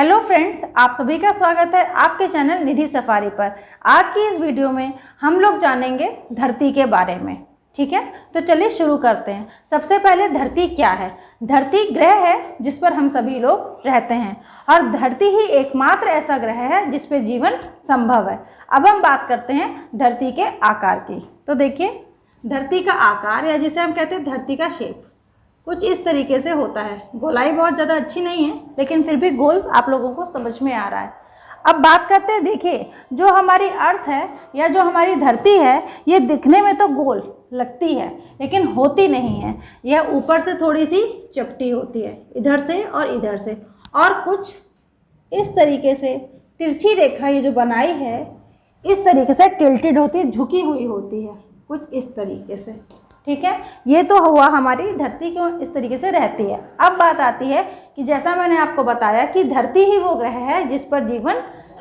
Hello friends, आप सभी का स्वागत है आपके चैनल निधि सफारी पर। आज की इस वीडियो में हम लोग जानेंगे धरती के बारे में। ठीक है, तो चलिए शुरू करते हैं। सबसे पहले धरती क्या है? धरती ग्रह है जिस पर हम सभी लोग रहते हैं और धरती ही एकमात्र ऐसा ग्रह है जिस पर जीवन संभव है। अब हम बात करते हैं धरती के आकार की। तो देखिए, धरती का आकार या जिसे हम कहते हैं धरती का शेप कुछ इस तरीके से होता है। गोलाई बहुत ज़्यादा अच्छी नहीं है, लेकिन फिर भी गोल आप लोगों को समझ में आ रहा है। अब बात करते हैं, देखिए जो हमारी अर्थ है या जो हमारी धरती है, ये दिखने में तो गोल लगती है लेकिन होती नहीं है। यह ऊपर से थोड़ी सी चपटी होती है, इधर से और इधर से, और कुछ इस तरीके से तिरछी रेखा ये जो बनाई है इस तरीके से टिल्टेड होती है, झुकी हुई होती है कुछ इस तरीके से। ठीक है, ये तो हुआ हमारी धरती क्यों इस तरीके से रहती है। अब बात आती है कि जैसा मैंने आपको बताया कि धरती ही वो ग्रह है जिस पर जीवन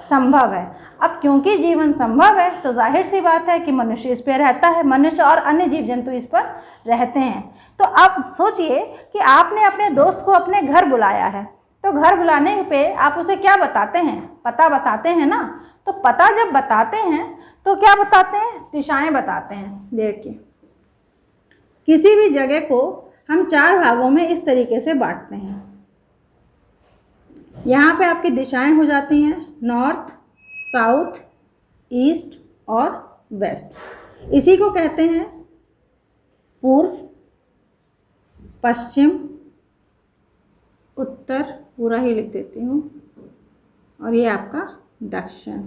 संभव है। अब क्योंकि जीवन संभव है तो जाहिर सी बात है कि मनुष्य इस पर रहता है, मनुष्य और अन्य जीव जंतु इस पर रहते हैं। तो अब सोचिए कि आपने अपने दोस्त को अपने घर बुलाया है, तो घर बुलाने पे आप उसे क्या बताते हैं? पता बताते हैं ना। तो पता जब बताते हैं तो क्या बताते हैं? दिशाएं बताते हैं। देखिए, किसी भी जगह को हम 4 भागों में इस तरीके से बांटते हैं। यहाँ पे आपकी दिशाएं हो जाती हैं नॉर्थ, साउथ, ईस्ट और वेस्ट। इसी को कहते हैं पूर्व, पश्चिम, उत्तर, पूरा ही लिख देती हूँ, और ये आपका दक्षिण।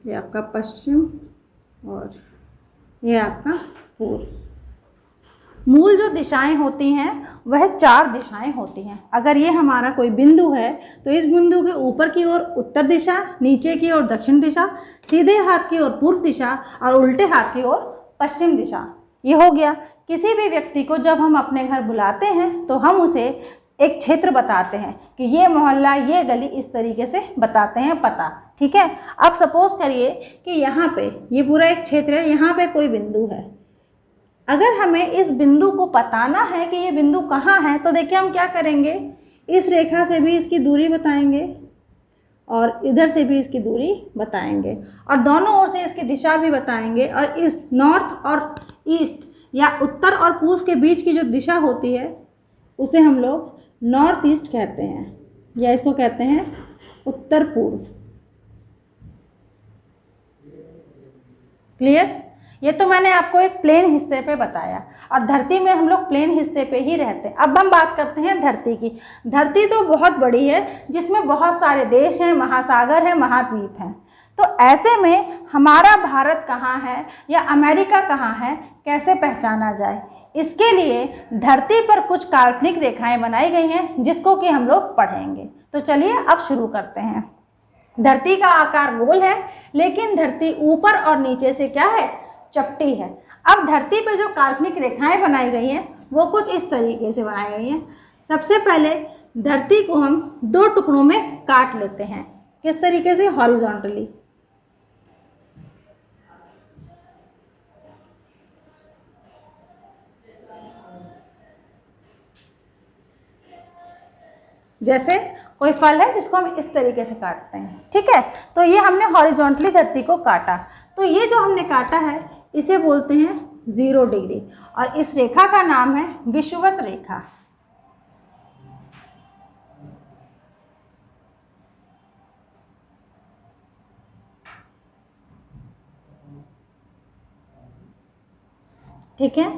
ये आपका पश्चिम और ये आपका पूर्व। मूल जो दिशाएं होती हैं वह 4 दिशाएं होती हैं। अगर ये हमारा कोई बिंदु है तो इस बिंदु के ऊपर की ओर उत्तर दिशा, नीचे की ओर दक्षिण दिशा, सीधे हाथ की ओर पूर्व दिशा और उल्टे हाथ की ओर पश्चिम दिशा। ये हो गया। किसी भी व्यक्ति को जब हम अपने घर बुलाते हैं तो हम उसे एक क्षेत्र बताते हैं कि ये मोहल्ला, ये गली, इस तरीके से बताते हैं पता। ठीक है, अब सपोज करिए कि यहाँ पे ये पूरा एक क्षेत्र है, यहाँ पे कोई बिंदु है। अगर हमें इस बिंदु को बताना है कि ये बिंदु कहाँ है, तो देखिए हम क्या करेंगे, इस रेखा से भी इसकी दूरी बताएंगे और इधर से भी इसकी दूरी बताएंगे और दोनों ओर से इसकी दिशा भी बताएंगे। और इस नॉर्थ और ईस्ट या उत्तर और पूर्व के बीच की जो दिशा होती है उसे हम लोग नॉर्थ ईस्ट कहते हैं, या इसको कहते हैं उत्तर पूर्व। क्लियर? ये तो मैंने आपको एक प्लेन हिस्से पे बताया, और धरती में हम लोग प्लेन हिस्से पे ही रहते हैं। अब हम बात करते हैं धरती की। धरती तो बहुत बड़ी है, जिसमें बहुत सारे देश हैं, महासागर हैं, महाद्वीप हैं। तो ऐसे में हमारा भारत कहाँ है या अमेरिका कहाँ है, कैसे पहचाना जाए? इसके लिए धरती पर कुछ काल्पनिक रेखाएं बनाई गई हैं जिसको कि हम लोग पढ़ेंगे। तो चलिए अब शुरू करते हैं। धरती का आकार गोल है, लेकिन धरती ऊपर और नीचे से क्या है? चपटी है। अब धरती पर जो काल्पनिक रेखाएं बनाई गई हैं वो कुछ इस तरीके से बनाई गई हैं। सबसे पहले धरती को हम 2 टुकड़ों में काट लेते हैं। किस तरीके से? हॉरिजॉन्टली। जैसे कोई फल है जिसको हम इस तरीके से काटते हैं। ठीक है, तो ये हमने हॉरिजॉन्टली धरती को काटा। तो ये जो हमने काटा है इसे बोलते हैं 0 डिग्री, और इस रेखा का नाम है विषुवत रेखा। ठीक है,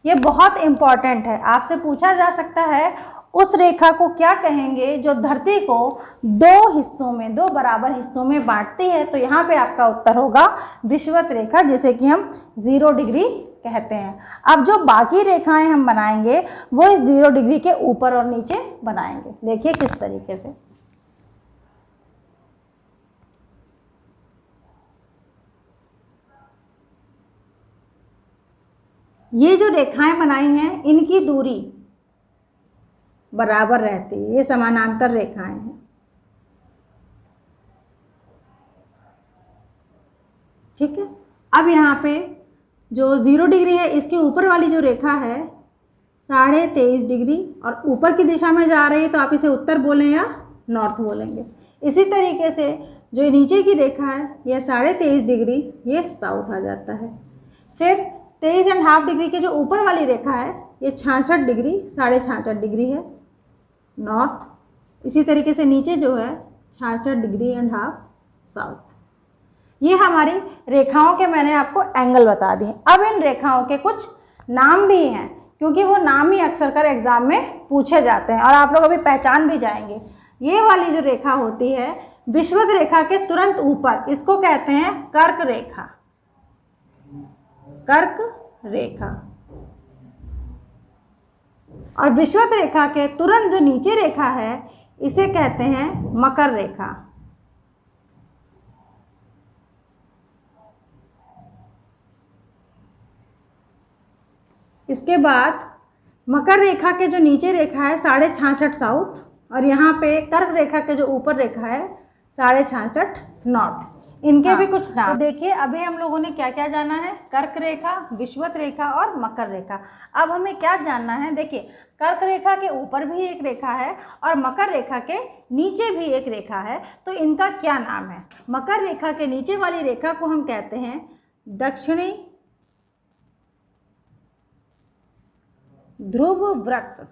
ये बहुत इंपॉर्टेंट है। आपसे पूछा जा सकता है उस रेखा को क्या कहेंगे जो धरती को 2 हिस्सों में, 2 बराबर हिस्सों में बांटती है। तो यहाँ पे आपका उत्तर होगा विषुवत रेखा, जिसे कि हम 0 डिग्री कहते हैं। अब जो बाकी रेखाएं हम बनाएंगे वो इस 0 डिग्री के ऊपर और नीचे बनाएंगे। देखिए किस तरीके से। ये जो रेखाएं बनाई हैं इनकी दूरी बराबर रहती है, ये समानांतर रेखाएं हैं। ठीक है, अब यहाँ पे जो 0 डिग्री है इसके ऊपर वाली जो रेखा है 23.5 डिग्री और ऊपर की दिशा में जा रही है तो आप इसे उत्तर बोलें या नॉर्थ बोलेंगे। इसी तरीके से जो नीचे की रेखा है यह 23.5 डिग्री, ये साउथ आ जाता है। फिर 23.5 डिग्री की जो ऊपर वाली रेखा है ये 66 डिग्री, 66.5 डिग्री है, नॉर्थ। इसी तरीके से नीचे जो है 66 डिग्री एंड हाफ, साउथ। ये हमारी रेखाओं के मैंने आपको एंगल बता दिए। अब इन रेखाओं के कुछ नाम भी हैं, क्योंकि वो नाम ही अक्सर कर एग्जाम में पूछे जाते हैं और आप लोग अभी पहचान भी जाएंगे। ये वाली जो रेखा होती है विषुवत रेखा के तुरंत ऊपर, इसको कहते हैं कर्क रेखा। कर्क रेखा। और विषुवत रेखा के तुरंत जो नीचे रेखा है इसे कहते हैं मकर रेखा। इसके बाद मकर रेखा के जो नीचे रेखा है 66.5 साउथ, और यहाँ पे कर्क रेखा के जो ऊपर रेखा है 66.5 नॉर्थ। इनके भी कुछ नाम। तो देखिए अभी हम लोगों ने क्या क्या जाना है, कर्क रेखा, विषुवत रेखा और मकर रेखा। अब हमें क्या जानना है, देखिए कर्क रेखा के ऊपर भी एक रेखा है और मकर रेखा के नीचे भी एक रेखा है, तो इनका क्या नाम है। मकर रेखा के नीचे वाली रेखा को हम कहते हैं दक्षिणी ध्रुव व्रत।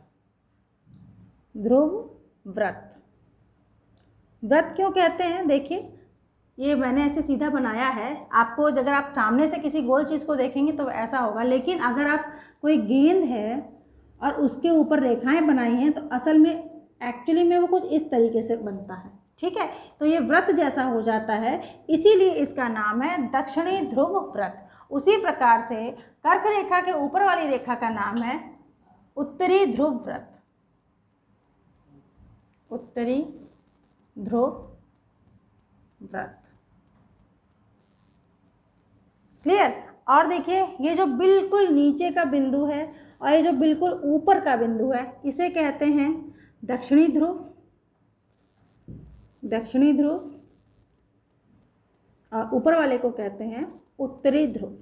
ध्रुव व्रत। व्रत क्यों कहते हैं, देखिए ये मैंने ऐसे सीधा बनाया है, आपको अगर आप सामने से किसी गोल चीज़ को देखेंगे तो ऐसा होगा, लेकिन अगर आप कोई गेंद है और उसके ऊपर रेखाएं बनाई हैं तो असल में एक्चुअली में वो कुछ इस तरीके से बनता है, ठीक है। तो ये व्रत जैसा हो जाता है, इसीलिए इसका नाम है दक्षिणी ध्रुव व्रत। उसी प्रकार से कर्क रेखा के ऊपर वाली रेखा का नाम है उत्तरी ध्रुव व्रत। उत्तरी ध्रुव व्रत। क्लियर। और देखिए ये जो बिल्कुल नीचे का बिंदु है और ये जो बिल्कुल ऊपर का बिंदु है इसे कहते हैं दक्षिणी ध्रुव। दक्षिणी ध्रुव। और ऊपर वाले को कहते हैं उत्तरी ध्रुव।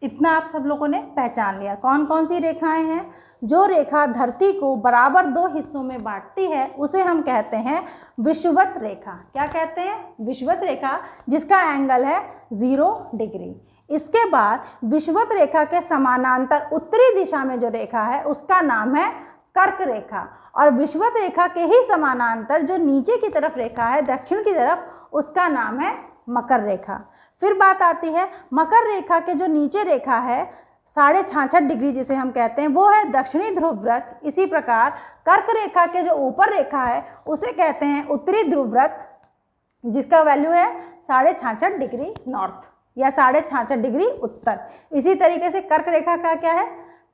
इतना आप सब लोगों ने पहचान लिया कौन कौन सी रेखाएं हैं। जो रेखा धरती को बराबर 2 हिस्सों में बांटती है उसे हम कहते हैं विषुवत रेखा। क्या कहते हैं, विषुवत रेखा, जिसका एंगल है 0 डिग्री। इसके बाद विषुवत रेखा के समानांतर उत्तरी दिशा में जो रेखा है उसका नाम है कर्क रेखा, और विषुवत रेखा के ही समानांतर जो नीचे की तरफ रेखा है दक्षिण की तरफ उसका नाम है मकर रेखा। फिर बात आती है मकर रेखा के जो नीचे रेखा है 66.5 डिग्री जिसे हम कहते हैं वो है दक्षिणी ध्रुव व्रत। इसी प्रकार कर्क रेखा के जो ऊपर रेखा है उसे कहते हैं उत्तरी ध्रुव व्रत, जिसका वैल्यू है 66.5 डिग्री नॉर्थ या 66.5 डिग्री उत्तर। इसी तरीके से कर्क रेखा का क्या है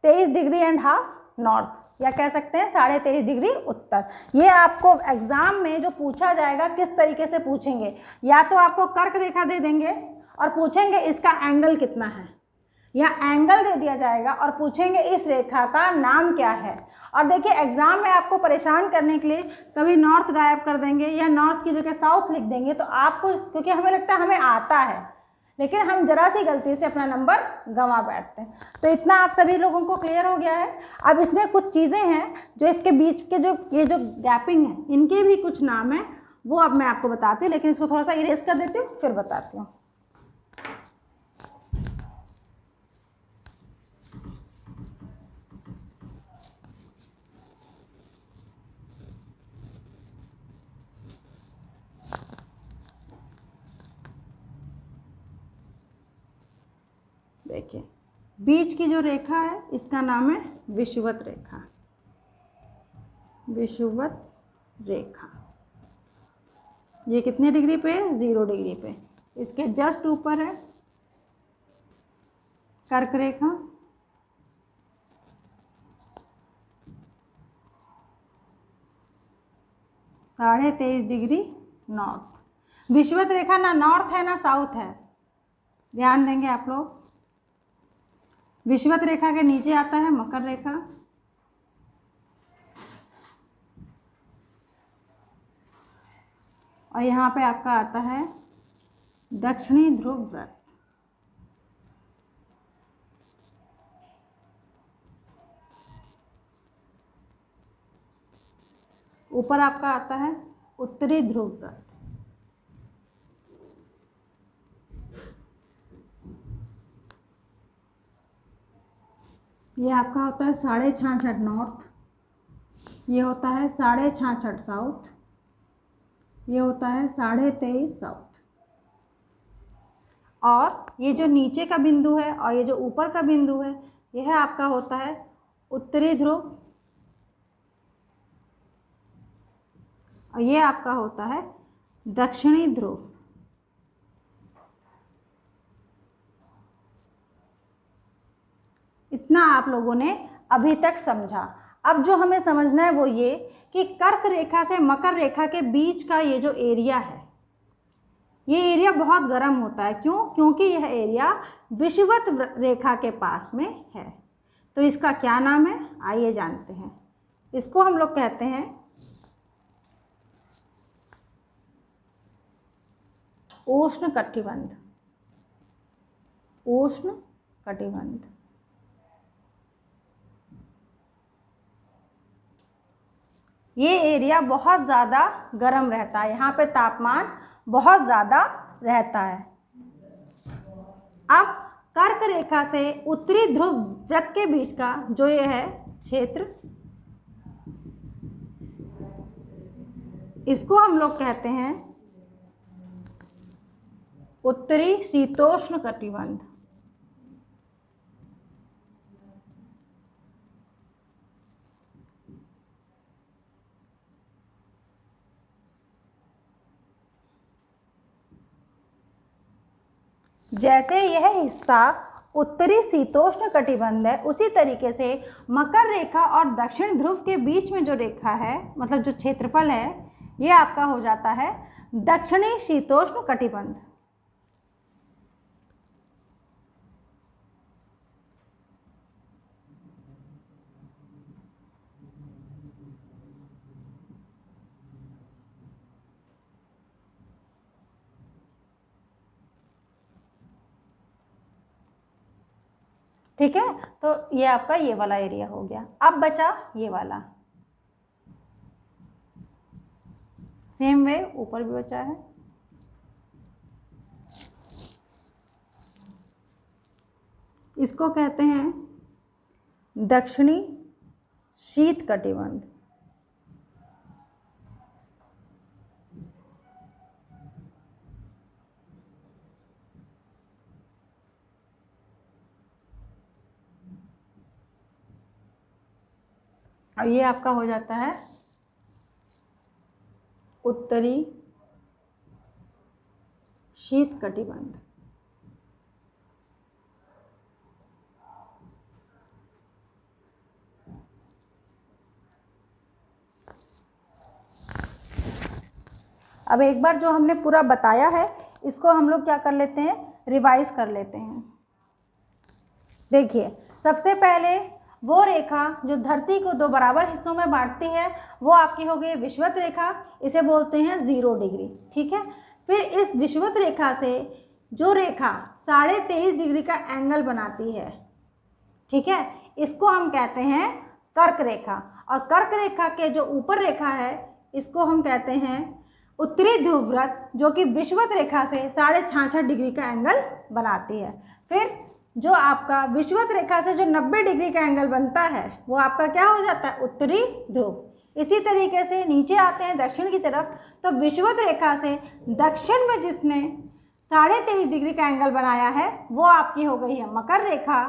23 डिग्री एंड हाफ नॉर्थ, या कह सकते हैं 23.5 डिग्री उत्तर। ये आपको एग्जाम में जो पूछा जाएगा किस तरीके से पूछेंगे, या तो आपको कर्क रेखा दे देंगे और पूछेंगे इसका एंगल कितना है, या एंगल दे दिया जाएगा और पूछेंगे इस रेखा का नाम क्या है। और देखिए एग्जाम में आपको परेशान करने के लिए कभी नॉर्थ गायब कर देंगे या नॉर्थ की जगह साउथ लिख देंगे, तो आपको, क्योंकि हमें लगता है हमें आता है लेकिन हम जरा सी गलती से अपना नंबर गंवा बैठते हैं। तो इतना आप सभी लोगों को क्लियर हो गया है। अब इसमें कुछ चीज़ें हैं जो इसके बीच के जो ये जो गैपिंग है इनके भी कुछ नाम हैं, वो अब मैं आपको बताती हूँ, लेकिन इसको थोड़ा सा इरेज कर देती हूँ फिर बताती हूँ। देखिए बीच की जो रेखा है इसका नाम है विषुवत रेखा। विषुवत रेखा ये कितने डिग्री पे है 0 डिग्री पे। इसके जस्ट ऊपर है कर्क रेखा, साढ़े 23 डिग्री नॉर्थ। विषुवत रेखा ना नॉर्थ है ना साउथ है, ध्यान देंगे आप लोग। विषुवत रेखा के नीचे आता है मकर रेखा, और यहाँ पे आपका आता है दक्षिणी ध्रुव व्रत। ऊपर आपका आता है उत्तरी ध्रुव व्रत। ये आपका होता है 66.5 नॉर्थ, ये होता है 66.5 साउथ, ये होता है 23.5 साउथ। और ये जो नीचे का बिंदु है और ये जो ऊपर का बिंदु है, यह आपका होता है उत्तरी ध्रुव, और ये आपका होता है दक्षिणी ध्रुव। इतना आप लोगों ने अभी तक समझा। अब जो हमें समझना है वो ये कि कर्क रेखा से मकर रेखा के बीच का ये जो एरिया है, ये एरिया बहुत गर्म होता है। क्यों? क्योंकि यह एरिया विषुवत रेखा के पास में है। तो इसका क्या नाम है, आइए जानते हैं। इसको हम लोग कहते हैं उष्ण कटिबंध। उष्ण कटिबंध। ये एरिया बहुत ज़्यादा गर्म रहता है, यहाँ पे तापमान बहुत ज़्यादा रहता है। अब कर्क रेखा से उत्तरी ध्रुव व्रत के बीच का जो ये है क्षेत्र, इसको हम लोग कहते हैं उत्तरी शीतोष्ण कटिबंध। जैसे यह हिस्सा उत्तरी शीतोष्ण कटिबंध है, उसी तरीके से मकर रेखा और दक्षिण ध्रुव के बीच में जो रेखा है, मतलब जो क्षेत्रफल है, ये आपका हो जाता है दक्षिणी शीतोष्ण कटिबंध। ठीक है, तो ये आपका ये वाला एरिया हो गया। अब बचा ये वाला, सेम वे ऊपर भी बचा है। इसको कहते हैं दक्षिणी शीत कटिबंध। और ये आपका हो जाता है उत्तरी शीत कटिबंध। अब एक बार जो हमने पूरा बताया है, इसको हम लोग क्या कर लेते हैं, रिवाइज कर लेते हैं। देखिए, सबसे पहले वो रेखा जो धरती को दो बराबर हिस्सों में बांटती है, वो आपकी हो गई विषुवत रेखा, इसे बोलते हैं 0 डिग्री। ठीक है, फिर इस विषुवत रेखा से जो रेखा 23.5 डिग्री का एंगल बनाती है, ठीक है, इसको हम कहते हैं कर्क रेखा। और कर्क रेखा के जो ऊपर रेखा है, इसको हम कहते हैं उत्तरी ध्रुव व्रत, जो कि विषुवत रेखा से 66.5 डिग्री का एंगल बनाती है। फिर जो आपका विषुवत रेखा से जो 90 डिग्री का एंगल बनता है, वो आपका क्या हो जाता है, उत्तरी ध्रुव। इसी तरीके से नीचे आते हैं दक्षिण की तरफ, तो विषुवत रेखा से दक्षिण में जिसने 23.5 डिग्री का एंगल बनाया है, वो आपकी हो गई है मकर रेखा।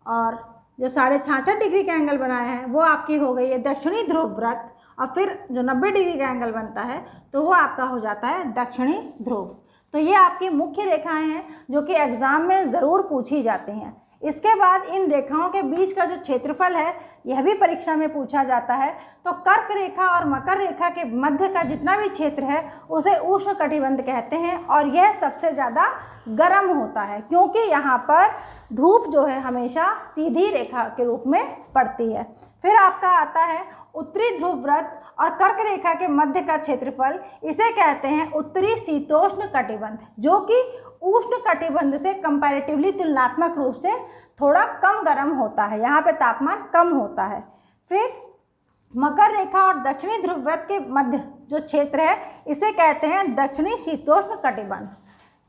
और जो 66.5 डिग्री का एंगल बनाया है, वो आपकी हो गई है दक्षिणी ध्रुव व्रत। और फिर जो 90 डिग्री का एंगल बनता है, तो वो आपका हो जाता है दक्षिणी ध्रुव। तो ये आपकी मुख्य रेखाएं हैं जो कि एग्ज़ाम में ज़रूर पूछी जाती हैं। इसके बाद इन रेखाओं के बीच का जो क्षेत्रफल है, यह भी परीक्षा में पूछा जाता है। तो कर्क रेखा और मकर रेखा के मध्य का जितना भी क्षेत्र है, उसे उष्ण कटिबंध कहते हैं, और यह सबसे ज़्यादा गर्म होता है, क्योंकि यहाँ पर धूप जो है हमेशा सीधी रेखा के रूप में पड़ती है। फिर आपका आता है उत्तरी ध्रुव वृत्त और कर्क रेखा के मध्य का क्षेत्रफल, इसे कहते हैं उत्तरी शीतोष्ण कटिबंध, जो कि उष्ण कटिबंध से कंपैरेटिवली तुलनात्मक रूप से थोड़ा कम गर्म होता है, यहाँ पे तापमान कम होता है। फिर मकर रेखा और दक्षिणी ध्रुव वृत्त के मध्य जो क्षेत्र है इसे कहते हैं दक्षिणी शीतोष्ण कटिबंध।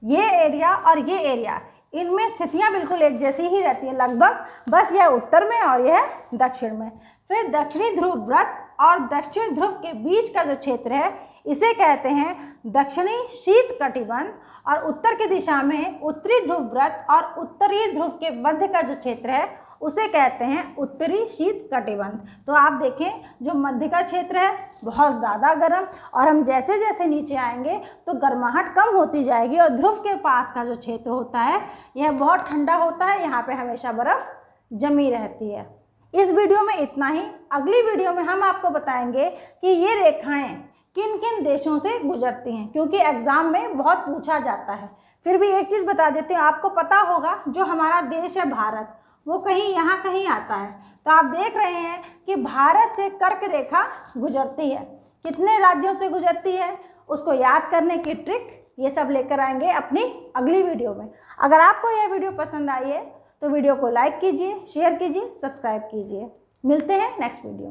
ये एरिया और ये एरिया, इनमें स्थितियां बिल्कुल एक जैसी ही रहती है लगभग, बस यह उत्तर में और यह दक्षिण में। फिर दक्षिणी ध्रुव वृत्त और दक्षिण ध्रुव के बीच का जो क्षेत्र है इसे कहते हैं दक्षिणी शीत कटिबंध, और उत्तर की दिशा में उत्तरी ध्रुव वृत्त और उत्तरी ध्रुव के मध्य का जो क्षेत्र है उसे कहते हैं उत्तरी शीत कटिबंध। तो आप देखें जो मध्य का क्षेत्र है बहुत ज़्यादा गर्म, और हम जैसे जैसे नीचे आएंगे तो गर्माहट कम होती जाएगी, और ध्रुव के पास का जो क्षेत्र होता है यह बहुत ठंडा होता है, यहाँ पे हमेशा बर्फ़ जमी रहती है। इस वीडियो में इतना ही। अगली वीडियो में हम आपको बताएंगे कि ये रेखाएं किन किन देशों से गुजरती हैं, क्योंकि एग्ज़ाम में बहुत पूछा जाता है। फिर भी एक चीज़ बता देते हैं, आपको पता होगा जो हमारा देश है भारत, वो कहीं यहाँ कहीं आता है। तो आप देख रहे हैं कि भारत से कर्क रेखा गुजरती है, कितने राज्यों से गुजरती है उसको याद करने की ट्रिक ये सब लेकर आएंगे अपनी अगली वीडियो में। अगर आपको यह वीडियो पसंद आई है तो वीडियो को लाइक कीजिए, शेयर कीजिए, सब्सक्राइब कीजिए। मिलते हैं नेक्स्ट वीडियो में।